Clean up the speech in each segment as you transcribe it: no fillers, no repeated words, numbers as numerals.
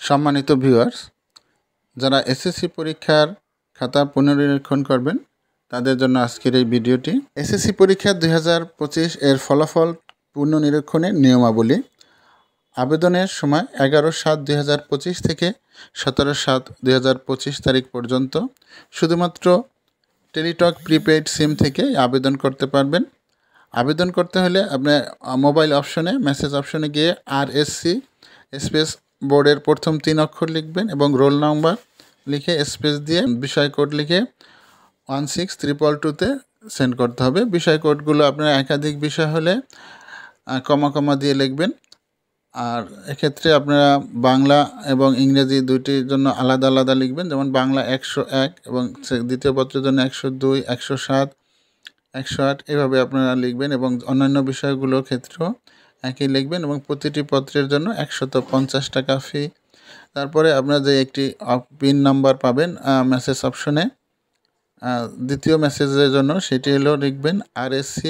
সম্মানিত ভিউয়ার্স, যারা এসএসসি পরীক্ষার খাতা পুনর্নিরীক্ষণ করবেন তাদের জন্য আজকের এই ভিডিওটি। এসএসসি পরীক্ষা 2025 এর ফলাফল পুনর্নিরীক্ষণের নিয়মাবলী। আবেদনের সময় 11/7/2025 থেকে 17/7/2025 তারিখ পর্যন্ত শুধুমাত্র টেলিটক প্রিপেইড সিম থেকে আবেদন করতে পারবেন। আবেদন করতে হলে আপনার মোবাইল অপশনে, মেসেজ অপশনে গিয়ে RSC স্পেস বোর্ডের প্রথম 3 অক্ষর লিখবেন এবং রোল নাম্বার লিখে স্পেস দিয়ে বিষয় কোড লিখে 16322-তে সেন্ড করতে হবে। বিষয় কোডগুলো আপনার একাধিক বিষয় হলে কমা দিয়ে লিখবেন। আর এক্ষেত্রে আপনারা বাংলা এবং ইংরেজি দুইটির জন্য আলাদা আলাদা লিখবেন। যেমন বাংলা 101 এবং দ্বিতীয় পত্রের জন্য 102, 107, 108 এভাবে আপনারা লিখবেন এবং অন্যান্য বিষয়গুলোর ক্ষেত্রেও একই লিখবেন এবং প্রতিটি পত্রের জন্য 150 টাকা ফি। তারপরে আপনারা যে একটি পিন নাম্বার পাবেন মেসেজ অপশনে দ্বিতীয় মেসেজের জন্য, সেটি হলো লিখবেন RSC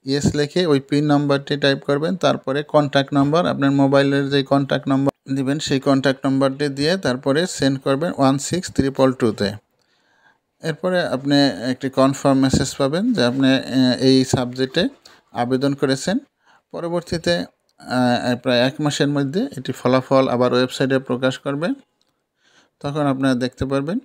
ইয়েস লিখে ওই পিন নাম্বারটি টাইপ করবেন। তারপরে কন্ট্যাক্ট নাম্বার, আপনার মোবাইলের যে কন্ট্যাক্ট নাম্বার দিবেন সেই কন্ট্যাক্ট নাম্বারটি দিয়ে তারপরে সেন্ড করবেন 16322-তে। এরপরে আপনি একটি কনফার্ম মেসেজ পাবেন যে আপনি এই সাবজেক্টে আবেদন করেছেন। পরবর্তীতে প্রায় 1 মাসের মধ্যে এটি ফলাফল আবার ওয়েবসাইটে প্রকাশ করবে, তখন আপনারা দেখতে পারবেন।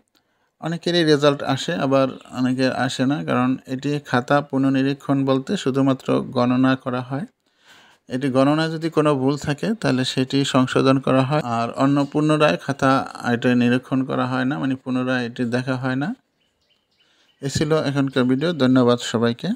অনেকেরই রেজাল্ট আসে, আবার অনেকের আসে না, কারণ এটি খাতা পুনর্নিরীক্ষণ বলতে শুধুমাত্র গণনা করা হয়। এটি গণনা যদি কোনো ভুল থাকে তাহলে সেটি সংশোধন করা হয়, আর অন্য পুনরায় খাতা এটা নিরীক্ষণ করা হয় না, মানে পুনরায় এটি দেখা হয় না। এ ছিল এখনকার ভিডিও। ধন্যবাদ সবাইকে।